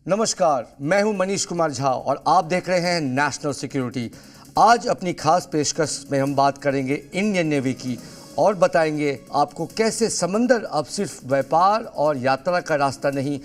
नमस्कार, मैं हूं मनीष कुमार झा और आप देख रहे हैं नेशनल सिक्योरिटी। आज अपनी खास पेशकश में हम बात करेंगे इंडियन नेवी की और बताएंगे आपको कैसे समंदर अब सिर्फ व्यापार और यात्रा का रास्ता नहीं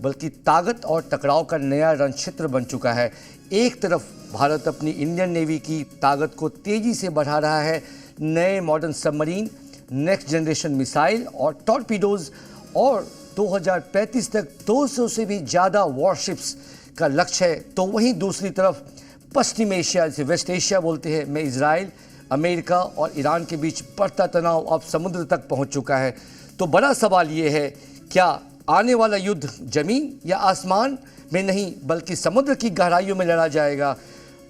बल्कि ताकत और टकराव का नया रणक्षेत्र बन चुका है। एक तरफ भारत अपनी इंडियन नेवी की ताकत को तेजी से बढ़ा रहा है, नए modern submarine, next generation missile और टॉर्पीडोज, और 2035 तक 200 से भी ज़्यादा वॉरशिप्स का लक्ष्य है। तो वहीं दूसरी तरफ पश्चिम एशिया, जिसे वेस्ट एशिया बोलते हैं, में इजराइल, अमेरिका और ईरान के बीच बढ़ता तनाव अब समुद्र तक पहुंच चुका है। तो बड़ा सवाल ये है, क्या आने वाला युद्ध जमीन या आसमान में नहीं बल्कि समुद्र की गहराइयों में लड़ा जाएगा?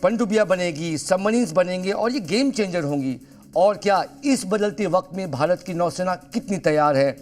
पनडुब्बियां बनेगी, सबमरीन्स बनेंगे और ये गेम चेंजर होंगी। और क्या इस बदलते वक्त में भारत की नौसेना कितनी तैयार है?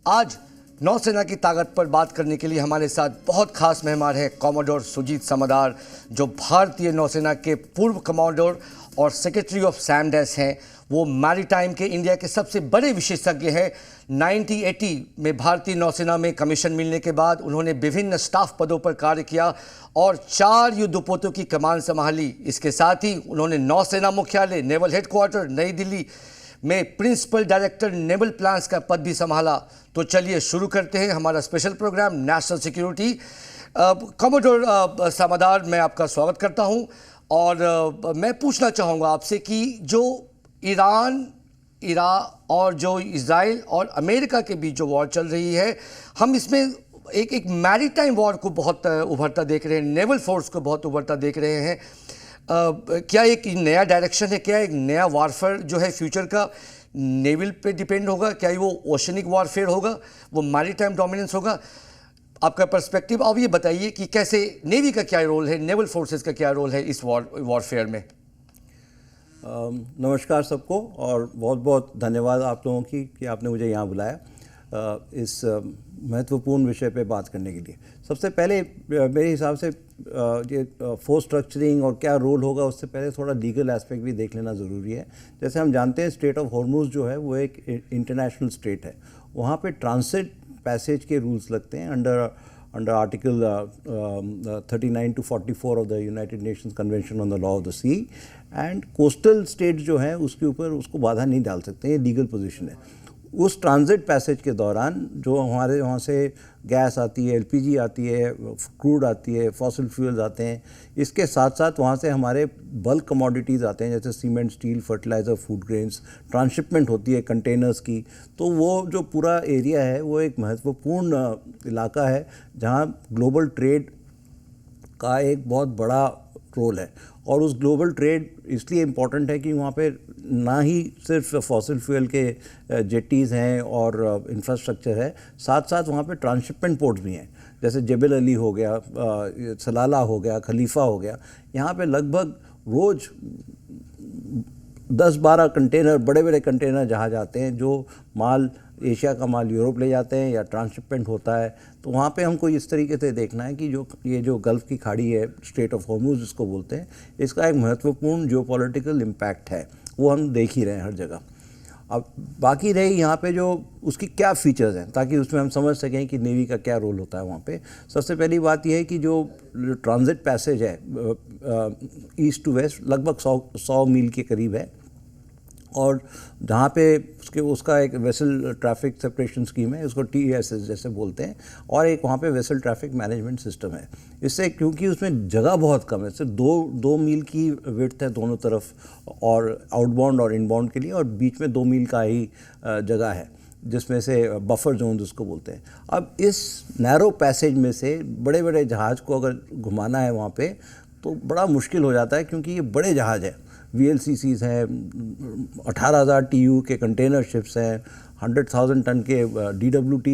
आज नौसेना की ताकत पर बात करने के लिए हमारे साथ बहुत खास मेहमान हैं कॉमोडोर सुजीत समदार, जो भारतीय नौसेना के पूर्व कमांडर और सेक्रेटरी ऑफ सैमडेस हैं। वो मैरीटाइम के इंडिया के सबसे बड़े विशेषज्ञ हैं। 1980 में भारतीय नौसेना में कमीशन मिलने के बाद उन्होंने विभिन्न स्टाफ पदों पर कार्य किया और 4 युद्धपोतों की कमान संभाली। इसके साथ ही उन्होंने नौसेना मुख्यालय, नेवल हेडक्वार्टर नई दिल्ली में प्रिंसिपल डायरेक्टर नेवल प्लान्स का पद भी संभाला। तो चलिए शुरू करते हैं हमारा special program national security. Commodore Samaddar, मैं आपका स्वागत करता हूं और मैं पूछना चाहूँगा आपसे कि जो ईरान और जो इजराइल और अमेरिका के बीच जो वॉर चल रही है, हम इसमें एक मैरीटाइम वॉर को बहुत उभरता देख रहे हैं, नेवल फोर्स को बहुत उभरता देख रहे हैं। क्या एक नया डायरेक्शन है? क्या एक नया वारफेयर जो है फ्यूचर का नेवल पे डिपेंड होगा? क्या वो ओशनिक वारफेयर होगा, वो मैरीटाइम डोमिनेंस होगा? आपका पर्सपेक्टिव अब ये बताइए कि कैसे नेवी का क्या रोल है, नेवल फोर्सेस का क्या रोल है इस वॉरफेयर में? नमस्कार सबको और बहुत बहुत धन्यवाद आप लोगों की कि आपने मुझे यहाँ बुलाया इस महत्वपूर्ण विषय पे बात करने के लिए। सबसे पहले मेरे हिसाब से ये फोर्स स्ट्रक्चरिंग और क्या रोल होगा, उससे पहले थोड़ा लीगल एस्पेक्ट भी देख लेना ज़रूरी है। जैसे हम जानते हैं स्ट्रेट ऑफ हॉर्मुज जो है वो एक इंटरनेशनल स्ट्रेट है। वहाँ पे ट्रांसिट पैसेज के रूल्स लगते हैं under article 39 to 44 of the United Nations convention on the law of the sea. And coastal state जो है उसके ऊपर उसको बाधा नहीं डाल सकते, ये लीगल पोजीशन है। उस ट्रांजिट पैसेज के दौरान जो हमारे वहाँ से गैस आती है, एलपीजी आती है, क्रूड आती है, फॉसिल फ्यूल्स आते हैं, इसके साथ साथ वहाँ से हमारे बल्क कमोडिटीज़ आते हैं जैसे cement, steel, fertiliser, food grains, transshipment होती है कंटेनर्स की। तो वो जो पूरा एरिया है वो एक महत्वपूर्ण इलाका है जहाँ ग्लोबल ट्रेड का एक बहुत बड़ा रोल है। और उस ग्लोबल ट्रेड इसलिए इम्पॉर्टेंट है कि वहाँ पे ना ही सिर्फ फॉसिल फ्यूल के जेटीज़ हैं और इंफ्रास्ट्रक्चर है, साथ साथ वहाँ पे ट्रांसशिपमेंट पोर्ट्स भी हैं, जैसे जबल अली हो गया, सलाला हो गया, खलीफा हो गया। यहाँ पे लगभग रोज़ 10-12 कंटेनर, बड़े बड़े कंटेनर जहाज आते हैं जो माल, एशिया का माल यूरोप ले जाते हैं या ट्रांसशिपमेंट होता है। तो वहाँ पे हमको इस तरीके से देखना है कि जो गल्फ़ की खाड़ी है, स्ट्रेट ऑफ हॉर्मुज जिसको बोलते हैं, इसका एक महत्वपूर्ण जियोपॉलिटिकल इम्पैक्ट है, वो हम देख ही रहे हैं हर जगह। अब बाकी रही यहाँ पे जो उसकी क्या फ़ीचर्स हैं, ताकि उसमें हम समझ सकें कि नेवी का क्या रोल होता है वहाँ पे। सबसे पहली बात यह है कि जो ट्रांजिट पैसेज है ईस्ट टू वेस्ट लगभग 100 मील के करीब है, और जहाँ पे उसका एक वेसल ट्रैफिक सेपरेशन स्कीम है, उसको TSS जैसे बोलते हैं, और एक वहाँ पे वेसल ट्रैफिक मैनेजमेंट सिस्टम है। इससे क्योंकि उसमें जगह बहुत कम है, सिर्फ 2 मील की विड्थ है दोनों तरफ, और आउटबाउंड और इनबाउंड के लिए, और बीच में 2 मील का ही जगह है जिसमें से बफर जोन जिसको बोलते हैं। अब इस नैरो पैसेज में से बड़े बड़े जहाज़ को अगर घुमाना है वहाँ पे तो बड़ा मुश्किल हो जाता है, क्योंकि ये बड़े जहाज़ हैं, VLCCs हैं, 18,000 TEU के कंटेनर शिप्स हैं, 100,000 टन के DWT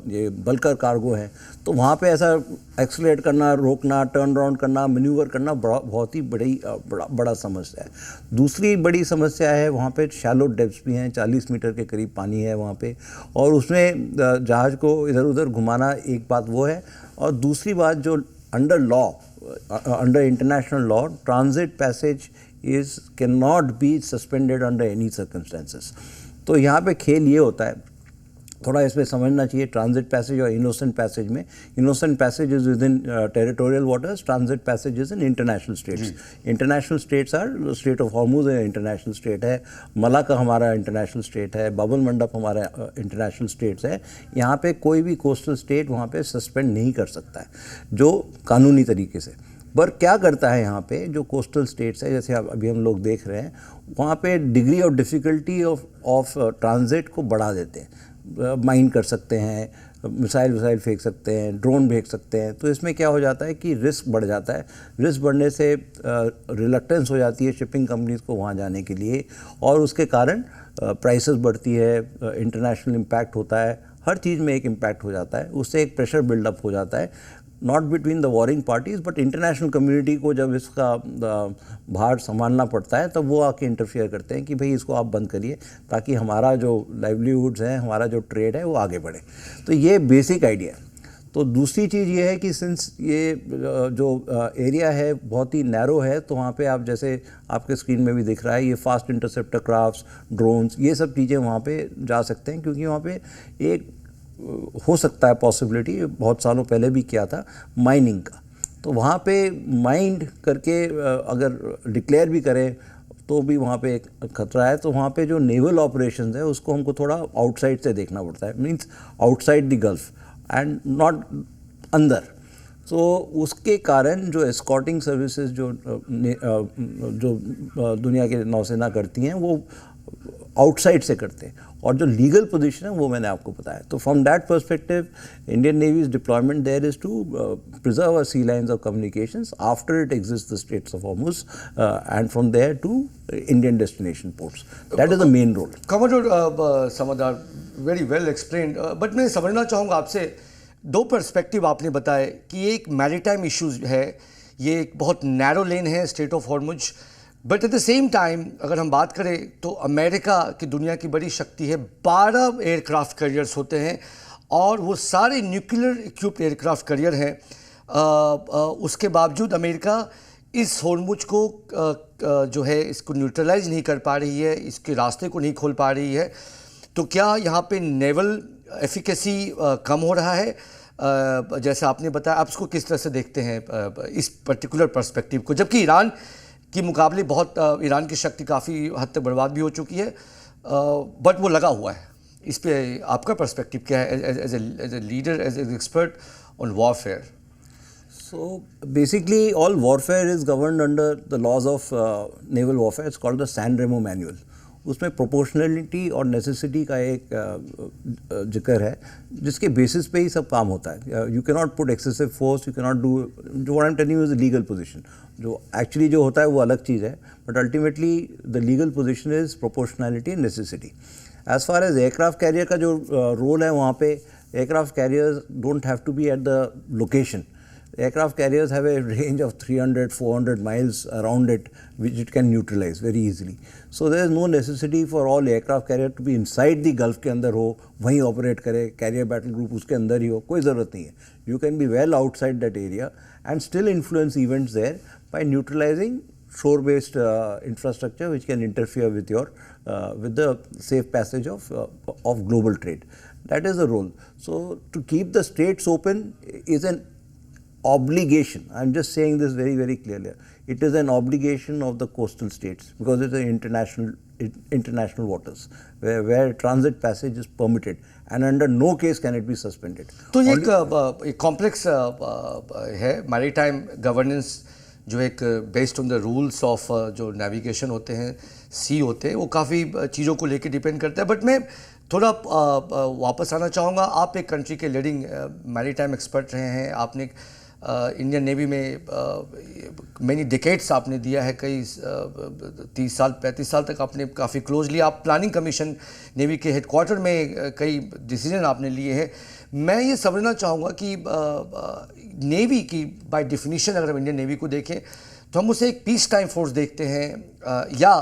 ये बल्कर कार्गो हैं। तो वहाँ पे ऐसा एक्सलेट करना, रोकना, टर्न अराउंड करना, मैन्यूवर करना बहुत ही बड़ा समस्या है। दूसरी बड़ी समस्या है वहाँ पे शैलो डेप्थ्स भी हैं, 40 मीटर के करीब पानी है वहाँ पे, और उसमें जहाज़ को इधर उधर घुमाना एक बात वो है। और दूसरी बात जो under international law transit passage is cannot be suspended under any circumstances. तो यहाँ पे खेल ये होता है, थोड़ा इसमें समझना चाहिए ट्रांजिट पैसेज और इनोसेंट पैसेज में. Innocent passage is within territorial waters, transit passage is in international straits. International straits are strait of Hormuz international strait है, मलाका हमारा इंटरनेशनल स्टेट है, बाबल मंडप हमारा इंटरनेशनल स्टेट्स है. यहाँ पे कोई भी कोस्टल स्टेट वहाँ पे सस्पेंड नहीं कर सकता है जो कानूनी तरीके से. पर क्या करता है यहाँ पे जो कोस्टल स्टेट्स है, जैसे अभी हम लोग देख रहे हैं, वहाँ पे degree of difficulty of transit को बढ़ा देते हैं. माइन कर सकते हैं, मिसाइल फेंक सकते हैं, ड्रोन भेज सकते हैं. तो इसमें क्या हो जाता है कि रिस्क बढ़ जाता है. रिस्क बढ़ने से रिलक्टेंस हो जाती है शिपिंग कंपनीज को वहाँ जाने के लिए, और उसके कारण प्राइसेस बढ़ती है, इंटरनेशनल इम्पैक्ट होता है, हर चीज़ में एक इम्पैक्ट हो जाता है. उससे एक प्रेशर बिल्डअप हो जाता है, not between the warring parties but international community को. जब इसका भार संभालना पड़ता है तब वो आके इंटरफियर करते हैं कि भाई इसको आप बंद करिए ताकि हमारा जो लाइवलीहुड्स हैं, हमारा जो ट्रेड है वो आगे बढ़े. तो ये बेसिक आइडिया है. तो दूसरी चीज़ ये है कि सिंस ये जो एरिया है बहुत ही नैरो है, तो वहाँ पे आप जैसे आपके स्क्रीन में भी दिख रहा है, ये फास्ट इंटरसेप्टर क्राफ्ट्स, ड्रोन्स, ये सब चीज़ें वहाँ पे जा सकते हैं. क्योंकि वहाँ पे एक हो सकता है पॉसिबिलिटी, बहुत सालों पहले भी किया था, माइनिंग का. तो वहाँ पे माइंड करके अगर डिक्लेयर भी करें तो भी वहाँ पे एक खतरा है. तो वहाँ पे जो नेवल ऑपरेशंस है उसको हमको थोड़ा आउटसाइड से देखना पड़ता है, means outside the gulf and not अंदर. तो उसके कारण जो एस्कॉर्टिंग सर्विसेज जो दुनिया के नौसेना करती हैं वो आउटसाइड से करते हैं, और जो लीगल पोजीशन है वो मैंने आपको बताया. तो from that perspective Indian navy's deployment there is to preserve our sea lines of communications after it exits the straits of Hormuz and from there to Indian destination ports. That is the main role. Commodore Samaddar, very well explained. But मैं समझना चाहूँगा आपसे, दो perspective आपने बताए कि एक maritime issues है, ये एक बहुत नैरो लेन है straight of Hormuz, but at the same time अगर हम बात करें तो अमेरिका की दुनिया की बड़ी शक्ति है, 12 एयरक्राफ्ट कैरियर्स होते हैं और वो सारे न्यूक्लियर इक्विप्ड एयरक्राफ्ट कैरियर हैं. उसके बावजूद अमेरिका इस हॉर्मुज को जो है इसको न्यूट्रलाइज नहीं कर पा रही है, इसके रास्ते को नहीं खोल पा रही है. तो क्या यहाँ पे नेवल एफिकेसी कम हो रहा है, जैसे आपने बताया? आप इसको किस तरह से देखते हैं इस पर्टिकुलर पर्सपेक्टिव को, जबकि ईरान के मुकाबले बहुत ईरान की शक्ति काफ़ी हद तक बर्बाद भी हो चुकी है, बट वो लगा हुआ है. इस पे आपका पर्सपेक्टिव क्या है as a leader, as a expert on warfare? So basically all warfare is governed under the laws of naval warfare. It's called the San Remo Manual. उसमें प्रोपोर्शनलिटी और नेसेसिटी का एक जिक्र है जिसके बेसिस पे ही सब काम होता है. You can not put excessive force, you can not do, जो what I am telling you is legal position. जो एक्चुअली जो होता है वो अलग चीज़ है, but ultimately the legal position is proportionality and necessity. As far as aircraft carrier का जो रोल है, वहाँ पे aircraft carriers don't have to be at the location. Aircraft carriers have a range of 300-400 miles around it, which it can neutralize very easily. So there is no necessity for all aircraft carrier to be inside the Gulf के अंदर हो, वहीं operate करे, career battle group उसके अंदर ही हो, कोई ज़रूरत नहीं है. You can be well outside that area and still influence events there by neutralizing shore-based infrastructure which can interfere with your with the safe passage of global trade. That is the role. So to keep the straits open is an obligation. I'm just saying this very, very clearly. It is an obligation of the coastal states because it's an international waters where transit passage is permitted and under no case can it be suspended. तो ये एक complex है maritime governance, जो एक based on the rules of जो navigation होते हैं, सी होते हैं, वो काफ़ी चीज़ों को लेके डिपेंड करता है. बट मैं थोड़ा वापस आना चाहूँगा. आप एक कंट्री के लीडिंग मैरीटाइम एक्सपर्ट रहे हैं, आपने इंडियन नेवी में मैनी डिकेड्स आपने दिया है, कई 30 साल 35 साल तक आपने काफ़ी क्लोजली, आप प्लानिंग कमीशन नेवी के हेडक्वार्टर में कई डिसीजन आपने लिए हैं. मैं ये समझना चाहूँगा कि नेवी की बाय डेफिनेशन अगर हम इंडियन नेवी को देखें तो हम उसे एक पीस टाइम फोर्स देखते हैं, या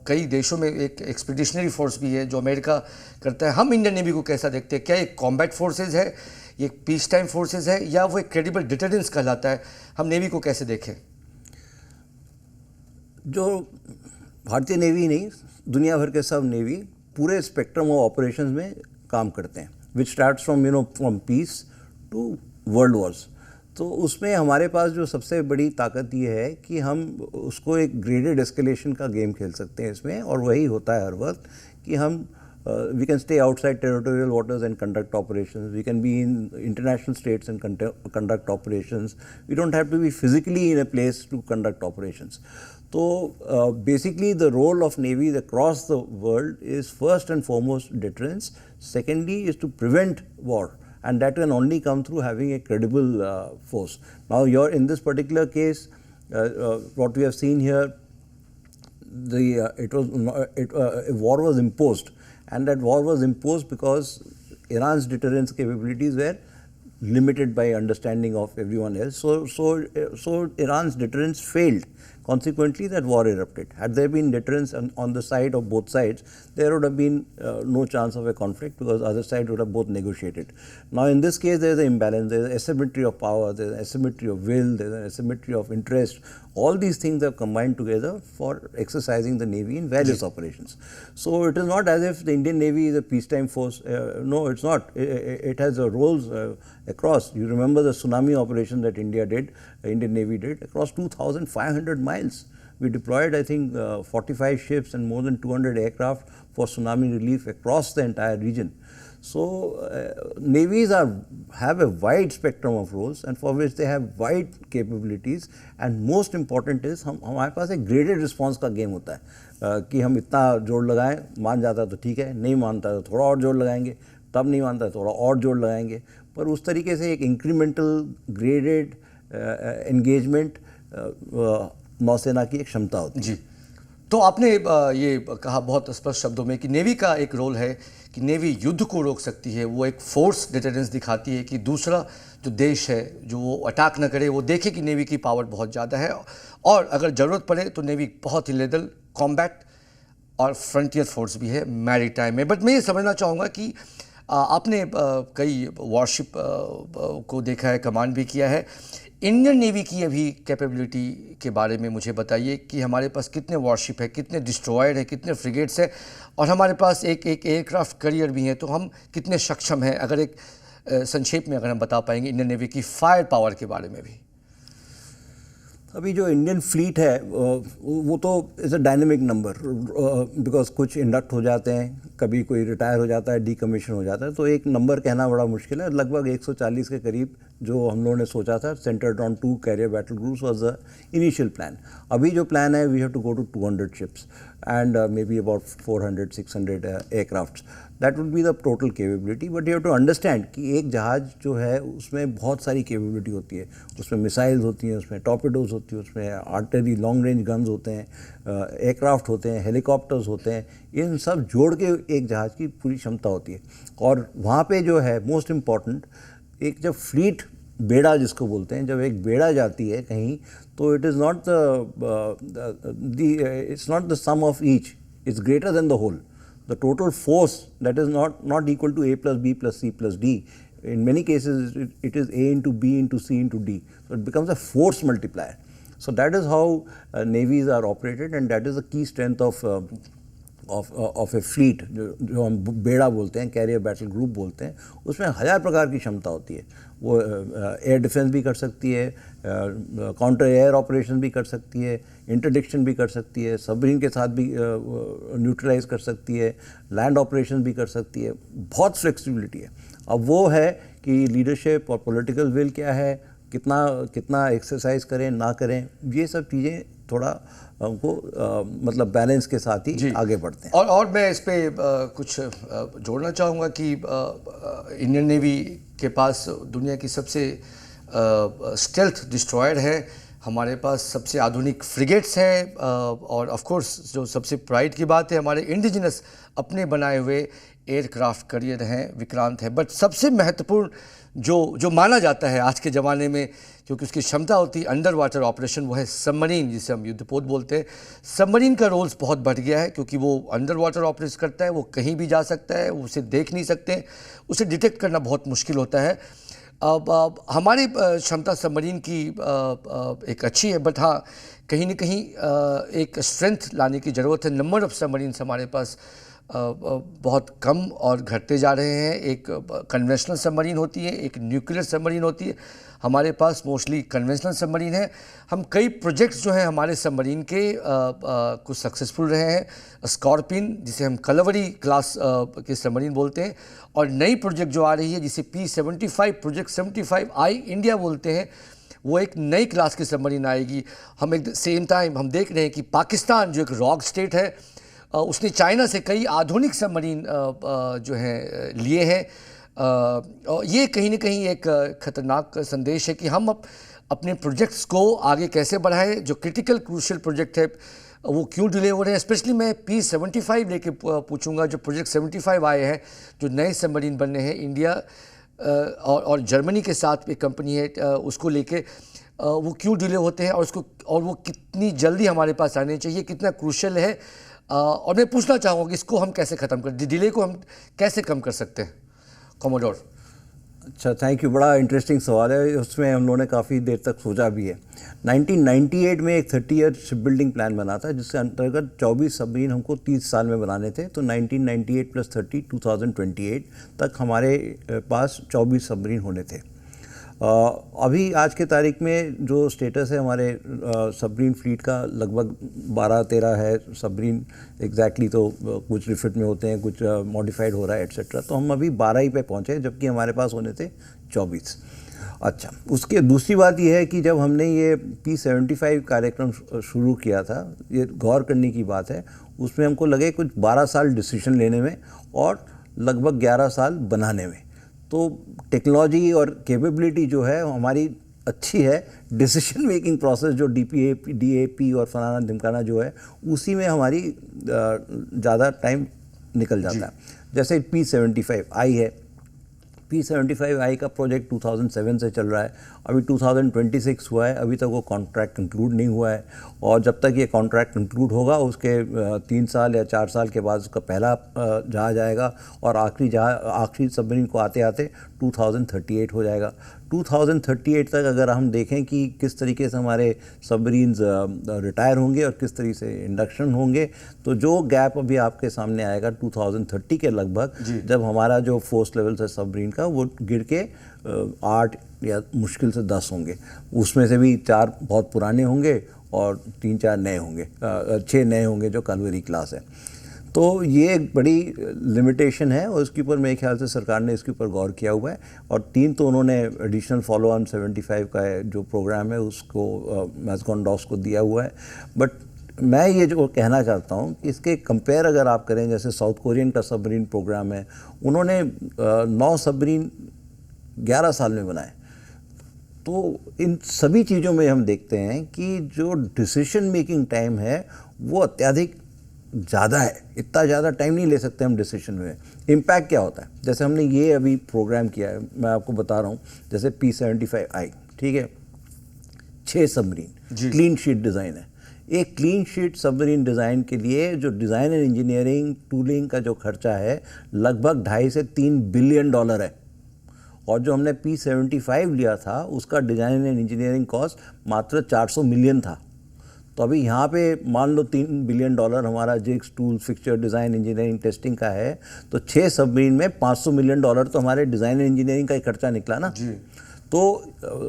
कई देशों में एक एक्सपीडिशनरी फोर्स भी है जो अमेरिका करता है. हम इंडियन नेवी को कैसा देखते हैं? क्या एक कॉम्बैट फोर्सेज है, ये पीस टाइम फोर्सेज है, या वो एक क्रेडिबल डिटरेंस कहलाता है? हम नेवी को कैसे देखें? जो भारतीय नेवी नहीं, दुनिया भर के सब नेवी पूरे स्पेक्ट्रम ऑफ ऑपरेशंस में काम करते हैं, which starts from peace to world wars. तो उसमें हमारे पास जो सबसे बड़ी ताकत ये है कि हम उसको एक ग्रेडेड एस्केलेशन का गेम खेल सकते हैं इसमें, और वही होता है हर वक्त कि हम we can stay outside territorial waters and conduct operations. We can be in international states and conduct operations. We don't have to be physically in a place to conduct operations. So basically the role of navies across the world is first and foremost deterrence. Secondly is to prevent war, and that can only come through having a credible force. Now in this particular case, what we have seen here, a war was imposed. And that war was imposed because Iran's deterrence capabilities were limited by understanding of everyone else. So Iran's deterrence failed. Consequently, that war erupted. Had there been deterrence on the side of both sides, there would have been no chance of a conflict, because the other side would have both negotiated. Now, in this case, there is an imbalance. There is an asymmetry of power. There is an asymmetry of will. There is an asymmetry of interest. All these things have combined together for exercising the Navy in various operations. So it is not as if the Indian Navy is a peacetime force. No, it's not. It has roles across. You remember the tsunami operation that India did, the Indian Navy did, across 2,500 miles. We deployed, I think, 45 ships and more than 200 aircraft for tsunami relief across the entire region. So navies have a wide spectrum of roles, and for which they have wide capabilities, and most important is हमारे पास एक graded response का game होता है कि हम इतना जोड़ लगाएं, मान जाता तो ठीक है, नहीं मानता तो थोड़ा और जोड़ लगाएंगे, तब नहीं मानता तो थोड़ा और जोड़ लगाएंगे, पर उस तरीके से एक इंक्रीमेंटल ग्रेडेड एंगेजमेंट नौसेना की एक क्षमता होती है। जी, तो आपने ये कहा बहुत स्पष्ट शब्दों में कि नेवी का एक रोल है कि नेवी युद्ध को रोक सकती है, वो एक फोर्स डिटरेंस दिखाती है कि दूसरा जो देश है जो वो अटैक न करे, वो देखे कि नेवी की पावर बहुत ज़्यादा है, और अगर ज़रूरत पड़े तो नेवी बहुत ही लेदल कॉम्बैट और फ्रंटियर फोर्स भी है मैरीटाइम में। बट मैं ये समझना चाहूँगा कि आपने कई वॉरशिप को देखा है, कमांड भी किया है, इंडियन नेवी की अभी कैपेबिलिटी के बारे में मुझे बताइए कि हमारे पास कितने वॉरशिप है, कितने डिस्ट्रॉयर है, कितने फ्रिगेट्स है, और हमारे पास एक एयरक्राफ्ट करियर भी है, तो हम कितने सक्षम हैं, अगर एक संक्षेप में अगर हम बता पाएंगे इंडियन नेवी की फायर पावर के बारे में भी। अभी जो इंडियन फ्लीट है वो तो is a dynamic number, because कुछ इंडक्ट हो जाते हैं, कभी कोई रिटायर हो जाता है, डीकमीशन हो जाता है, तो एक नंबर कहना बड़ा मुश्किल है। लगभग 140 के करीब जो हम लोगों ने सोचा था, centred on 2 carrier battle groups was the initial plan. अभी जो प्लान है, we have to go to 200 ships and maybe about 400-600 aircrafts. That would be the total capability. But you have to understand कि एक जहाज़ जो है उसमें बहुत सारी कैपेबिलिटी होती है, उसमें मिसाइल्स होती हैं, उसमें टॉर्पेडोज होती है, उसमें आर्टिलरी लॉन्ग रेंज गन्स होते हैं, एयरक्राफ्ट होते हैं, हेलीकॉप्टर्स होते हैं, इन सब जोड़ के एक जहाज़ की पूरी क्षमता होती है। और वहाँ पे जो है मोस्ट इम्पॉर्टेंट, एक जब फ्लीट बेड़ा जिसको बोलते हैं, जब एक बेड़ा जाती है कहीं, तो it is not it's not the sum of each, it's greater than the whole. The total force that is not equal to A plus B plus C plus D. In many cases, it is A into B into C into D. So it becomes a force multiplier. So that is how navies are operated, and that is the key strength of a fleet, जो हम बेड़ा बोलते हैं, career battle group बोलते हैं। उसमें 1000 प्रकार की क्षमता होती है। वो एयर डिफेंस भी कर सकती है, काउंटर एयर ऑपरेशन भी कर सकती है, इंटरडिक्शन भी कर सकती है, सबमरीन के साथ भी न्यूट्रलाइज कर सकती है, लैंड ऑपरेशन भी कर सकती है। बहुत फ्लेक्सिबिलिटी है। अब वो है कि लीडरशिप और पॉलिटिकल विल क्या है, कितना एक्सरसाइज करें ना करें, ये सब चीज़ें थोड़ा हमको मतलब बैलेंस के साथ ही आगे बढ़ते हैं। और मैं इस पे कुछ जोड़ना चाहूँगा कि इंडियन नेवी के पास दुनिया की सबसे स्टेल्थ डिस्ट्रॉयर है, हमारे पास सबसे आधुनिक फ्रिगेट्स हैं, और ऑफ कोर्स जो सबसे प्राइड की बात है, हमारे इंडिजिनस अपने बनाए हुए एयरक्राफ्ट करियर हैं, विक्रांत है। बट सबसे महत्वपूर्ण जो माना जाता है आज के ज़माने में, क्योंकि उसकी क्षमता होती है अंडर वाटर ऑपरेशन, वो है सबमरीन, जिसे हम युद्धपोत बोलते हैं। सबमरीन का रोल्स बहुत बढ़ गया है, क्योंकि वो अंडर वाटर ऑपरेट करता है, वो कहीं भी जा सकता है, उसे देख नहीं सकते, उसे डिटेक्ट करना बहुत मुश्किल होता है। अब हमारी क्षमता सबमरीन की एक अच्छी है, बट हाँ कहीं ना कहीं एक स्ट्रेंथ लाने की ज़रूरत है। नंबर ऑफ़ सबमरीन्स हमारे पास बहुत कम और घटते जा रहे हैं। एक कन्वेंशनल सबमरीन होती है, एक न्यूक्लियर सबमरीन होती है। हमारे पास मोस्टली कन्वेंशनल सबमरीन है। हम कई प्रोजेक्ट्स जो हैं हमारे सबमरीन के कुछ सक्सेसफुल रहे हैं। स्कॉर्पिन, जिसे हम कलवरी क्लास के सबमरीन बोलते हैं, और नई प्रोजेक्ट जो आ रही है जिसे P-75 प्रोजेक्ट 75I इंडिया बोलते हैं, वो एक नई क्लास की सबमरीन आएगी। हम एक सेम टाइम हम देख रहे हैं कि पाकिस्तान जो एक रॉक स्टेट है, उसने चाइना से कई आधुनिक सबमरीन जो हैं लिए हैं। और ये कहीं ना कहीं एक ख़तरनाक संदेश है कि हम अपने प्रोजेक्ट्स को आगे कैसे बढ़ाएं। जो क्रिटिकल क्रूशियल प्रोजेक्ट है वो क्यों डिले हो रहे हैं। स्पेशली मैं P-75 लेके पूछूंगा। जो प्रोजेक्ट 75 आए हैं, जो नए सबमरीन बनने हैं, इंडिया और जर्मनी के साथ एक कंपनी है, उसको लेके वो क्यों डिले होते हैं और वो कितनी जल्दी हमारे पास आने चाहिए, कितना क्रूशियल है। और मैं पूछना चाहूँगा कि इसको हम कैसे ख़त्म कर, डिले को हम कैसे कम कर सकते हैं, कॉमोडोर। अच्छा, थैंक यू। बड़ा इंटरेस्टिंग सवाल है, उसमें हम लोगों ने काफ़ी देर तक सोचा भी है। 1998 में एक 30 ईयर शिप बिल्डिंग प्लान बना था, जिसके अंतर्गत 24 सबमरीन हमको 30 साल में बनाने थे। तो 1998 + 30 2028 तक हमारे पास 24 सबमरीन होने थे। अभी आज के तारीख में जो स्टेटस है हमारे सबमरीन फ्लीट का, लगभग 12-13 है सबमरीन एग्जैक्टली। तो कुछ रिफिट में होते हैं, कुछ मॉडिफाइड हो रहा है एट्सेट्रा। तो हम अभी 12 ही पे पहुँचे, जबकि हमारे पास होने थे 24। अच्छा, उसके दूसरी बात यह है कि जब हमने ये P-75 कार्यक्रम शुरू किया था, ये गौर करने की बात है, उसमें हमको लगे कुछ 12 साल डिसीजन लेने में और लगभग 11 साल बनाने में। तो टेक्नोलॉजी और कैपेबिलिटी जो है हमारी अच्छी है। डिसीजन मेकिंग प्रोसेस जो DAP और फलाना ढिमकाना जो है, उसी में हमारी ज़्यादा टाइम निकल जाता है। जैसे P-75I है, P-75I का प्रोजेक्ट 2007 से चल रहा है, अभी 2026 हुआ है, अभी तक वो कॉन्ट्रैक्ट कंक्लूड नहीं हुआ है। और जब तक ये कॉन्ट्रैक्ट कंक्लूड होगा, उसके 3 साल या 4 साल के बाद उसका पहला जहाज आएगा, और आखिरी सबमरीन को आते आते 2038 हो जाएगा। 2038 तक अगर हम देखें कि किस तरीके से हमारे सबमरीन्स रिटायर होंगे और किस तरीके से इंडक्शन होंगे, तो जो गैप अभी आपके सामने आएगा 2030 के लगभग, जब हमारा जो फोर्स लेवल है सबमरीन का, वो गिर के 8 या मुश्किल से 10 होंगे। उसमें से भी 4 बहुत पुराने होंगे और 3-4 नए होंगे, 6 नए होंगे जो कलवरी क्लास है। तो ये एक बड़ी लिमिटेशन है, और उसके ऊपर मेरे ख्याल से सरकार ने इसके ऊपर गौर किया हुआ है। और 3 तो उन्होंने एडिशनल फॉलो ऑन 75 का जो प्रोग्राम है उसको मैस्कॉन डॉक्स को दिया हुआ है। बट मैं ये जो कहना चाहता हूँ, इसके कंपेयर अगर आप करें, जैसे साउथ कोरियन का सबमरीन प्रोग्राम है, उन्होंने 9 सबमरीन 11 साल में बनाए। तो इन सभी चीज़ों में हम देखते हैं कि जो डिसीजन मेकिंग टाइम है वो अत्यधिक ज़्यादा है। इतना ज़्यादा टाइम नहीं ले सकते हम डिसीजन में। इम्पैक्ट क्या होता है, जैसे हमने ये अभी प्रोग्राम किया है, मैं आपको बता रहा हूँ, जैसे P-75I, ठीक है, 6 सबमरीन क्लीन शीट डिज़ाइन है। एक क्लीन शीट सबमरीन डिज़ाइन के लिए जो डिज़ाइन एंड इंजीनियरिंग टूलिंग का जो खर्चा है, लगभग $2.5 से $3 बिलियन है। और जो हमने P-75 लिया था, उसका डिज़ाइन एंड इंजीनियरिंग कॉस्ट मात्र $400 मिलियन था। तो अभी यहाँ पे मान लो $3 बिलियन हमारा jigs, tool, fixture, design, engineering, testing का है। तो 6 सबमरीन में $500 मिलियन तो हमारे डिज़ाइन एंड इंजीनियरिंग का ही खर्चा निकला ना जी। तो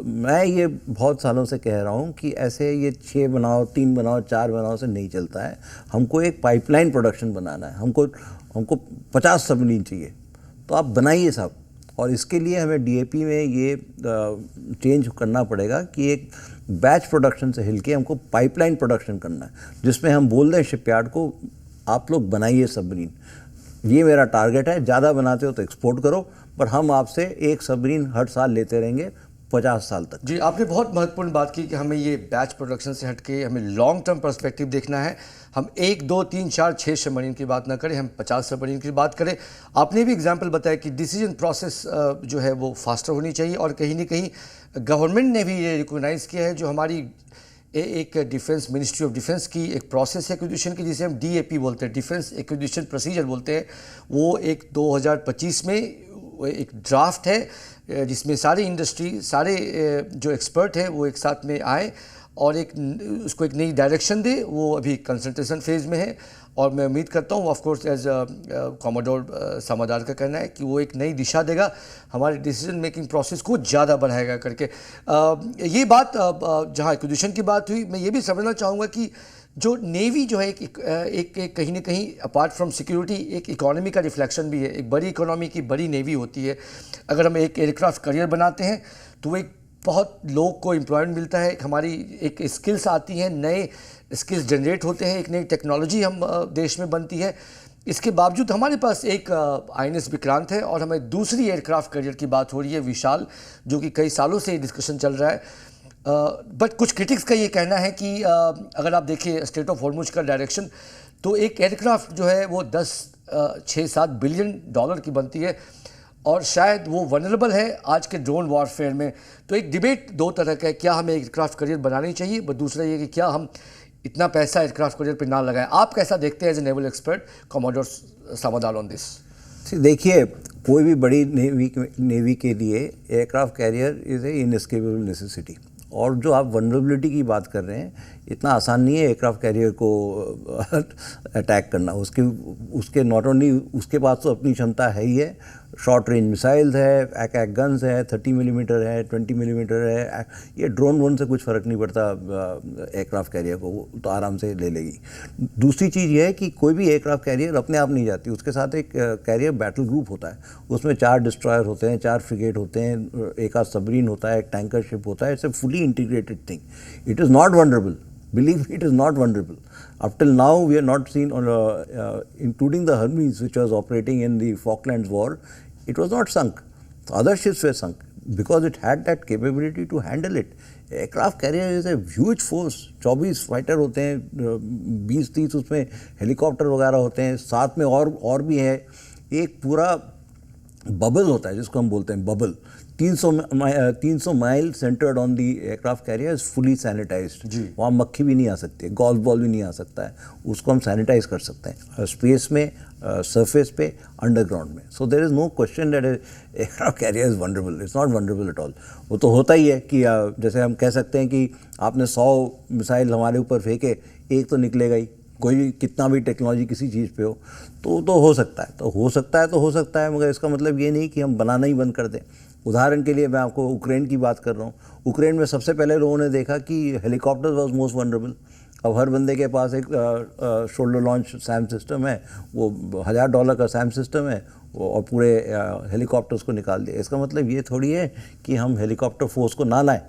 मैं ये बहुत सालों से कह रहा हूँ कि ऐसे ये 6 बनाओ, 3 बनाओ, 4 बनाओ से नहीं चलता है। हमको एक पाइपलाइन प्रोडक्शन बनाना है। हमको 50 सबमरीन चाहिए, तो आप बनाइए साहब। और इसके लिए हमें DAP में ये चेंज करना पड़ेगा कि एक बैच प्रोडक्शन से हिल के हमको पाइपलाइन प्रोडक्शन करना है, जिसमें हम बोल दें शिपयार्ड को, आप लोग बनाइए सबमरीन, ये मेरा टारगेट है। ज़्यादा बनाते हो तो एक्सपोर्ट करो, पर हम आपसे एक सबमरीन हर साल लेते रहेंगे 50 साल तक। जी, आपने बहुत महत्वपूर्ण बात की कि हमें ये बैच प्रोडक्शन से हटके हमें लॉन्ग टर्म पर्सपेक्टिव देखना है। हम 1, 2, 3, 4, 6 सबमरीन की बात ना करें, हम 50 सबमरीन की बात करें। आपने भी एग्जांपल बताया कि डिसीजन प्रोसेस जो है वो फास्टर होनी चाहिए, और कहीं ना कहीं गवर्नमेंट ने भी ये रिकॉग्नाइज़ किया है। जो हमारी एक डिफेंस, मिनिस्ट्री ऑफ डिफेंस की एक प्रोसेस है एक्विजिशन की, जिसे हम DAP बोलते हैं, डिफेंस एक्विजिशन प्रोसीजर बोलते हैं, वो एक 2025 में वो एक ड्राफ्ट है जिसमें सारी इंडस्ट्री, सारे जो एक्सपर्ट हैं वो एक साथ में आए और उसको एक नई डायरेक्शन दे। वो अभी कंसल्टेशन फेज़ में है और मैं उम्मीद करता हूँ, of course as commodore Samadar का कहना है कि वो एक नई दिशा देगा, हमारे डिसीजन मेकिंग प्रोसेस को ज़्यादा बढ़ाएगा करके। ये बात जहाँ एक्विजिशन की बात हुई, मैं ये भी समझना चाहूँगा कि जो नेवी जो है एक कहीं ना कहीं अपार्ट फ्रॉम सिक्योरिटी एक इकोनॉमी का रिफ्लेक्शन भी है। एक बड़ी इकोनॉमी की बड़ी नेवी होती है। अगर हम एक एयरक्राफ्ट करियर बनाते हैं तो एक बहुत लोग को एम्प्लॉयमेंट मिलता है, हमारी एक स्किल्स आती हैं, नए स्किल्स जनरेट होते हैं, एक नई टेक्नोलॉजी हम देश में बनती है। इसके बावजूद हमारे पास एक INS विक्रांत है और हमें दूसरी एयरक्राफ्ट करियर की बात हो रही है, विशाल, जो कि कई सालों से डिस्कशन चल रहा है। बट कुछ क्रिटिक्स का ये कहना है कि अगर आप देखें स्ट्रेट ऑफ हॉर्मुज का डायरेक्शन, तो एक एयरक्राफ्ट जो है वो 6-7 बिलियन डॉलर की बनती है और शायद वो वनरेबल है आज के ड्रोन वॉरफेयर में। तो एक डिबेट दो तरह का है, क्या हमें एयरक्राफ्ट करियर बनानी चाहिए, बट दूसरा ये कि क्या हम इतना पैसा एयरक्राफ्ट करियर पे ना लगाएं। आप कैसा देखते हैं as a naval expert, commodore Samaddar on this? देखिए, कोई भी बड़ी नेवी के लिए aircraft carrier is a inescapable necessity. और जो आप वनरेबिलिटी की बात कर रहे हैं, इतना आसान नहीं है एयरक्राफ्ट कैरियर को अटैक करना। उसके नॉट ओनली उसके पास तो अपनी क्षमता है ही है, शॉर्ट रेंज मिसाइल्स है, एक गन्स है, 30 मिलीमीटर है, 20 मिलीमीटर है। ये ड्रोन वोन से कुछ फ़र्क नहीं पड़ता एयरक्राफ्ट कैरियर को, वो तो आराम से ले लेगी। दूसरी चीज़ ये है कि कोई भी एयरक्राफ्ट कैरियर अपने आप नहीं जाती, उसके साथ एक कैरियर बैटल ग्रुप होता है। उसमें 4 डिस्ट्रॉयर होते हैं, 4 फ्रिगेट होते हैं, एक आध सबमरीन होता है, एक टैंकर शिप होता है। It's a fully integrated thing. It is not vulnerable, believe me, it is not vulnerable. Up till now, we have not seen, including the Hermes, which was operating in the Falklands War, it was not sunk. So other ships were sunk because it had that capability to handle it. Aircraft carrier is a huge force. 24 fighter होते हैं, 20-30 उसमें helicopter वगैरह होते हैं, साथ में और भी है। एक पूरा बबल होता है जिसको हम बोलते हैं bubble. 300 mile centred on the aircraft carrier is fully sanitised. वहाँ मक्खी भी नहीं आ सकती है, गोल्फ बॉल भी नहीं आ सकता है, उसको हम सैनिटाइज कर सकते हैं स्पेस में, सरफेस पे, अंडरग्राउंड में। So there is no question that aircraft carrier is vulnerable. It's not vulnerable at all. वो तो होता ही है कि जैसे हम कह सकते हैं कि आपने 100 मिसाइल हमारे ऊपर फेंके, एक तो निकलेगा ही। कोई भी कितना भी टेक्नोलॉजी किसी चीज़ पे हो तो हो सकता है, हो सकता है, मगर इसका मतलब ये नहीं कि हम बनाना ही बंद कर दें। उदाहरण के लिए मैं आपको यूक्रेन की बात कर रहा हूँ। यूक्रेन में सबसे पहले लोगों ने देखा कि हेलीकॉप्टर वॉज मोस्ट वनरेबल। अब हर बंदे के पास एक शोल्डर लॉन्च सैम सिस्टम है, वो $1000 का सैम सिस्टम है, और पूरे हेलीकॉप्टर्स को निकाल दिया। इसका मतलब ये थोड़ी है कि हम हेलीकॉप्टर फोर्स को ना लाएं,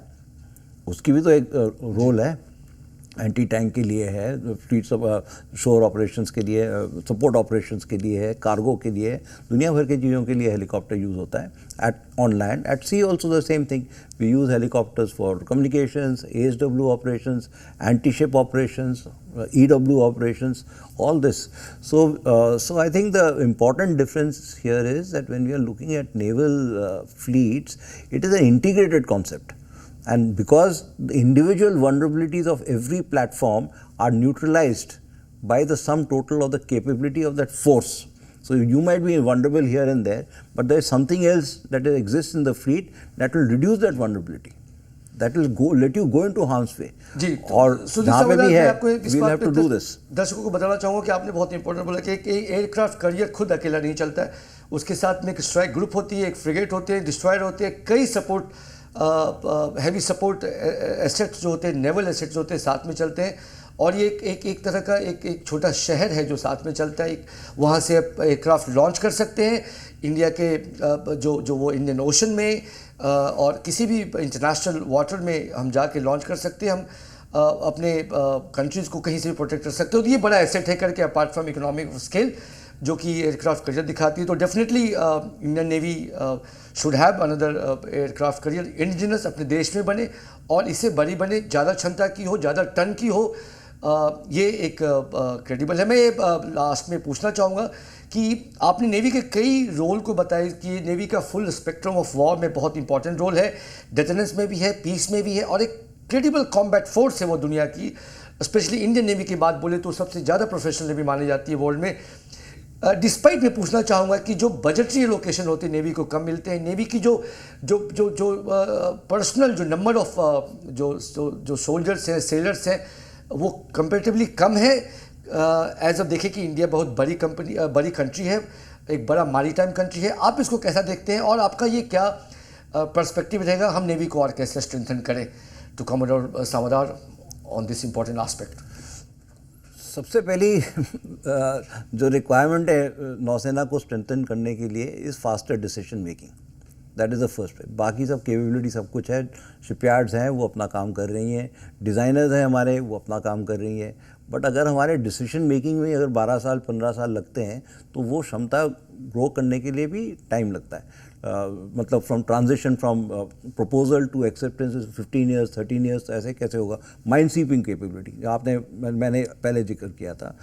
उसकी भी तो एक रोल है। एंटी टैंक के लिए है, फ्लीट शोर ऑपरेशंस के लिए, सपोर्ट ऑपरेशंस के लिए है, कार्गो के लिए, दुनिया भर की चीज़ों के लिए हेलीकॉप्टर यूज़ होता है। On land, at sea also the same thing. We use helicopters for communications, ASW operations, anti ship operations, EW operations, all this. So I think the important difference here is that when we are looking at naval fleets, it is an integrated concept. And because the individual vulnerabilities of every platform are neutralized by the sum total of the capability of that force. So you might be vulnerable here and there, but there is something else that exists in the fleet that will reduce that vulnerability. That will let you go into harm's way. जी, और जहाँ पे भी है, we'll have to do this. दर्शकों को बताना चाहूँगा कि आपने बहुत इंपॉर्टेंट बोला कि एयरक्राफ्ट करियर खुद अकेला नहीं चलता है, उसके साथ में एक स्ट्राइक ग्रुप होती है, एक फ्रिगेट होते हैं, डिस्ट्रॉयर होते हैं, कई सपोर्ट हैवी सपोर्ट एसेट्स जो होते हैं, नेवल एसेट्स होते हैं, साथ में चलते हैं। और ये एक तरह का एक छोटा शहर है जो साथ में चलता है। वहाँ से आप एयरक्राफ्ट लॉन्च कर सकते हैं इंडिया के जो वो इंडियन ओशन में और किसी भी इंटरनेशनल वाटर में हम जाके लॉन्च कर सकते हैं। हम अपने कंट्रीज़ को कहीं से भी प्रोटेक्ट कर सकते हो। तो ये बड़ा एसेट है करके, अपार्ट फ्रॉम इकोनॉमिक स्केल, जो कि एयरक्राफ्ट करियर दिखाती है। तो definitely Indian navy should have another aircraft carrier, indigenous अपने देश में बने और इससे बड़ी बने, ज़्यादा क्षमता की हो, ज़्यादा टन की हो। ये एक क्रेडिबल है। मैं लास्ट में पूछना चाहूँगा कि आपने नेवी के कई रोल को बताया कि नेवी का फुल स्पेक्ट्रम ऑफ वॉर में बहुत इंपॉर्टेंट रोल है, डिफेंस में भी है, पीस में भी है, और एक क्रेडिबल कॉम्बैट फोर्स है वो दुनिया की। स्पेशली इंडियन नेवी की बात बोले तो सबसे ज़्यादा प्रोफेशनल नेवी मानी जाती है वर्ल्ड में। डिस्पाइट मैं पूछना चाहूँगा कि जो बजटरी एलोकेशन होती है नेवी को कम मिलते हैं, नेवी की जो जो जो जो पर्सनल जो नंबर ऑफ जो सोल्जर्स हैं, सेलर्स हैं, वो कंपेरेटिवली कम है। एज अब देखें कि इंडिया बहुत बड़ी कंट्री है, एक बड़ा मैरीटाइम कंट्री है, आप इसको कैसा देखते हैं और आपका ये क्या पर्सपेक्टिव रहेगा, हम नेवी को और कैसे स्ट्रेंथन करें? To commodore Samaddar on this important aspect. सबसे पहली जो रिक्वायरमेंट है नौसेना को स्ट्रेंथन करने के लिए is faster decision making. That is the first पे। बाकी सब कैपेबिलिटी सब कुछ है, शिपयार्ड्स हैं वो अपना काम कर रही हैं, डिज़ाइनर्स हैं हमारे वो अपना काम कर रही हैं, बट अगर हमारे डिसीजन मेकिंग में अगर 12 साल 15 साल लगते हैं तो वो क्षमता ग्रो करने के लिए भी टाइम लगता है। मतलब from transition from proposal to acceptance 15 years 13 years, ऐसे कैसे होगा? माइंड स्वीपिंग कैपेबिलिटी आपने मैंने पहले जिक्र किया था।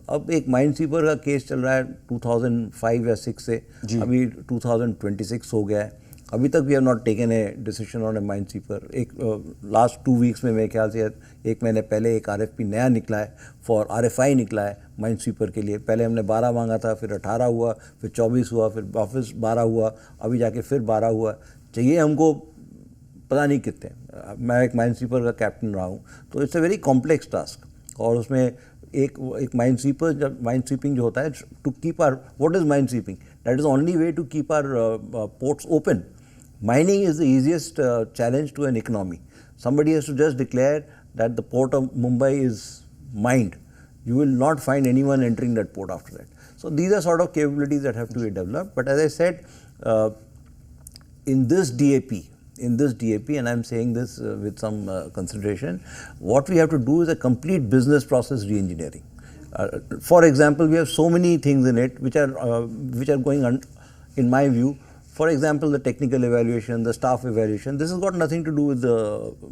अब एक माइंड स्वीपर का केस चल रहा है 2005 या 6 से, अभी 2026 हो गया है, अभी तक we have not taken a decision on a mine sweeper. एक लास्ट 2 वीक्स में मेरे ख्याल से 1 महीने पहले एक RFP नया निकला है, फॉर RFI निकला है माइंड स्वीपर के लिए। पहले हमने 12 मांगा था, फिर 18 हुआ, फिर 24 हुआ, फिर वापस 12 हुआ, अभी जाके फिर 12 हुआ। चाहिए हमको पता नहीं कितने। मैं एक माइंड स्वीपर का कैप्टन रहा हूँ, तो it's a very complex task. और उसमें एक माइंड स्वीपर, जब माइंड स्वीपिंग जो होता है to keep our, what is mine sweeping? That is only way to keep our ports open. Mining is the easiest challenge to an economy. Somebody has to just declare that the port of Mumbai is mined. You will not find anyone entering that port after that. So these are sort of capabilities that have to be developed. But as I said, in this DAP, and I'm saying this with some consideration, what we have to do is a complete business process re-engineering. For example, we have so many things in it which are going on, in my view. For example, the technical evaluation, the staff evaluation, this has got nothing to do with the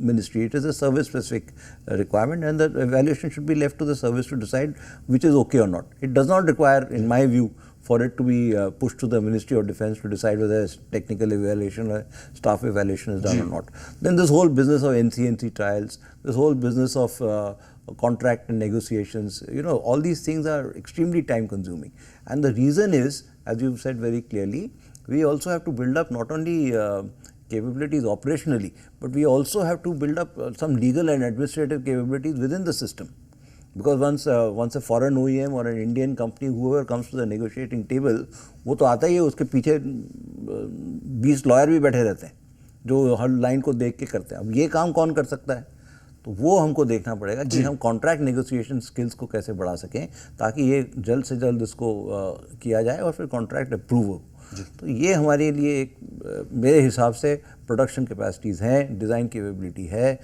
ministry. It is a service-specific requirement, and the evaluation should be left to the service to decide which is okay or not. It does not require, in my view, for it to be pushed to the Ministry of Defence to decide whether technical evaluation or staff evaluation is done or not. Then this whole business of NCNC trials, this whole business of contract and negotiations, all these things are extremely time-consuming. And the reason is, as you've said very clearly, we also have to build up not only capabilities operationally, but we also have to build up some legal and administrative capabilities within the system. Because once a foreign OEM or an Indian company, whoever comes to the negotiating table, वो तो आता ही है, उसके पीछे 20 lawyer भी बैठे रहते हैं जो हर लाइन को देख के करते हैं। अब ये काम कौन कर सकता है? तो वो हमको देखना पड़ेगा कि हम कॉन्ट्रैक्ट नेगोशिएशन स्किल्स को कैसे बढ़ा सकें, ताकि ये जल्द से जल्द इसको किया जाए और फिर कॉन्ट्रैक्ट अप्रूव हो। तो ये हमारे लिए एक, मेरे हिसाब से प्रोडक्शन कैपेसिटीज़ हैं, डिज़ाइन कैपेबिलिटी है,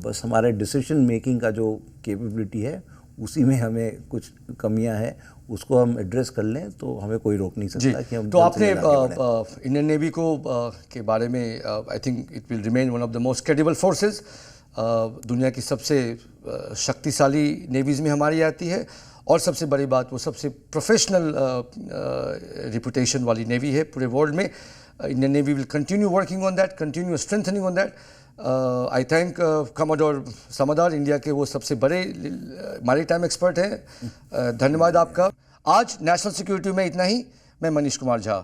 बस हमारे डिसीजन मेकिंग का जो कैपेबिलिटी है उसी में हमें कुछ कमियां हैं, उसको हम एड्रेस कर लें तो हमें कोई रोक नहीं सकता कि हम। तो आपने इंडियन नेवी को के बारे में, I think it will remain one of the most credible forces, दुनिया की सबसे शक्तिशाली नेवीज़ में हमारी आती है, और सबसे बड़ी बात वो सबसे प्रोफेशनल रिपुटेशन वाली नेवी है पूरे वर्ल्ड में। Indian navy will continue working on that, continue strengthening on that. I thank commodore Samaddar, India के वो सबसे बड़े मैरीटाइम एक्सपर्ट हैं। धन्यवाद आपका। आज नेशनल सिक्योरिटी में इतना ही। मैं मनीष कुमार झा।